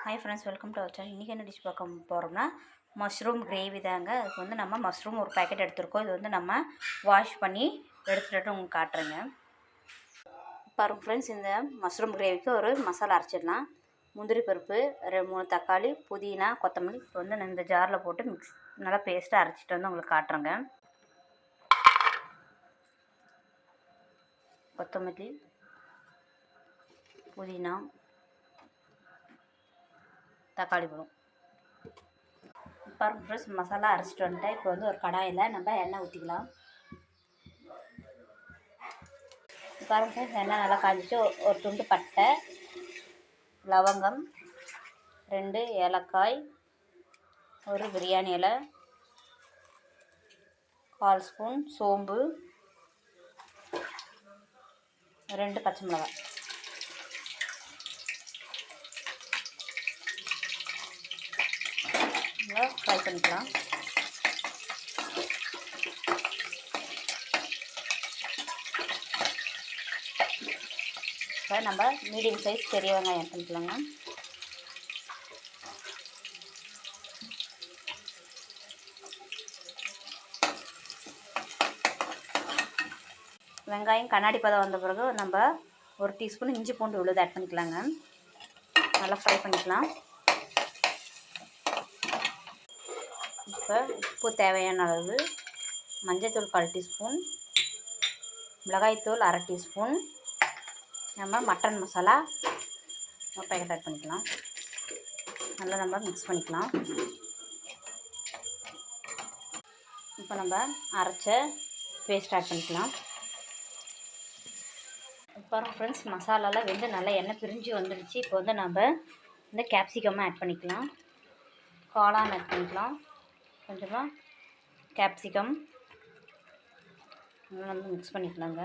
Hi friends, welcome to our channel. இன்றைக்கி என்ன dish பார்க்க போகிறோம்னா மஷ்ரூம் கிரேவி தாங்க. அதுக்கு வந்து நம்ம மஷ்ரூம் ஒரு பேக்கெட் எடுத்துருக்கோம். இது வந்து நம்ம வாஷ் பண்ணி எடுத்துகிட்டு உங்களுக்கு காட்டுறேங்க. பாருங்கள் ஃப்ரெண்ட்ஸ், இந்த மஷ்ரூம் கிரேவிக்கு ஒரு மசாலா அரைச்சிடலாம். முந்திரி பருப்பு, 3 தக்காளி, புதினா, கொத்தமல்லி இப்போ வந்து நான் இந்த ஜாரில் போட்டு நல்லா பேஸ்ட்டாக அரைச்சிட்டு வந்து உங்களுக்கு காட்டுறேங்க. கொத்தமல்லி, புதினா, தக்காளி பழம். பாருங்கள் ஃப்ரெண்ட்ஸ், மசாலா அரைச்சிட்டு வந்துட்டேன். இப்போ வந்து ஒரு கடாயில் நம்ம எண்ணெய் ஊற்றிக்கலாம். பாருங்கள் ஃப்ரெண்ட்ஸ், எண்ணெய் நல்லா காய்ச்சிட்டு ஒரு துண்டு பட்டை, லவங்கம், 2 ஏலக்காய், ஒரு பிரியாணி இலை, 1/4 ஸ்பூன் சோம்பு, 2 பச்சை மிளகாய். நல்லா ஃப்ரை பண்ணிக்கலாம். இப்போ நம்ம மீடியம் சைஸ் பெரிய வெங்காயம் பண்ணிக்கலாங்க. வெங்காயம் கண்ணாடி பதம் வந்த பிறகு நம்ம 1 டீஸ்பூன் இஞ்சி பூண்டு விழுது ஆட் பண்ணிக்கலாங்க. நல்லா ஃப்ரை பண்ணிக்கலாம். இப்போ உப்பு தேவையான அளவு, மஞ்சள்தூள் 1/4 டீஸ்பூன், மிளகாய்த்தூள் 1/2 டீஸ்பூன், நம்ம மட்டன் மசாலா ஒரு பேக்கெட் ஆட் பண்ணிக்கலாம். நல்லா நம்ம மிக்ஸ் பண்ணிக்கலாம். இப்போ நம்ம அரைச்ச பேஸ்ட் ஆட் பண்ணிக்கலாம். இப்போ ஃப்ரெண்ட்ஸ், மசாலாலாம் வெந்து நல்லா எண்ணெய் பிரிஞ்சு வந்துடுச்சு. இப்போ வந்து நம்ம இந்த கேப்சிகம்மை ஆட் பண்ணிக்கலாம். காளான் ஆட் பண்ணிக்கலாம். கொஞ்சமாக கேப்சிகம் நல்லா வந்து மிக்ஸ் பண்ணிக்கலாங்க.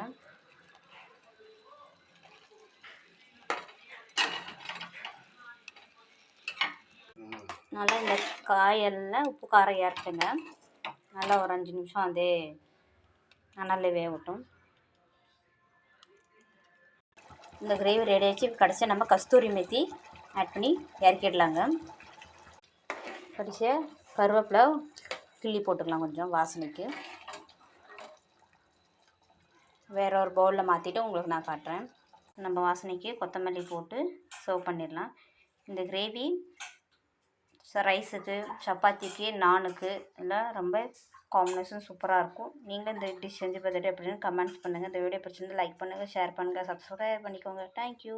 நல்லா இந்த காயெல்லாம் உப்பு காரம் ஏறட்டுங்க. நல்லா ஒரு 5 நிமிஷம் அதே நல்லா வேகட்டும். இந்த கிரேவி ரெடி ஆகிடுச்சு. கடைசியாக நம்ம கஸ்தூரி மேத்தி ஆட் பண்ணி இறக்கிடலாங்க. கடைசியாக கருவேப்பிலை கிள்ளி போட்டுக்கலாம் கொஞ்சம் வாசனைக்கு. வேறு ஒரு பவுலில் மாற்றிட்டு உங்களுக்கு நான் காட்டுறேன். நம்ம வாசனைக்கு கொத்தமல்லி போட்டு சர்வ் பண்ணிடலாம். இந்த கிரேவி ரைஸுக்கு, சப்பாத்திக்கு, நானுக்கு எல்லாம் ரொம்ப காம்பினேஷன் சூப்பராக இருக்கும். நீங்களும் இந்த டிஷ் செஞ்சு பார்த்துட்டு எப்படின்னு கமெண்ட்ஸ் பண்ணுங்கள். இந்த வீடியோ பிடிச்சிருந்து லைக் பண்ணுங்கள், ஷேர் பண்ணுங்கள், சப்ஸ்கிரைப் பண்ணிக்கோங்க. தேங்க்யூ.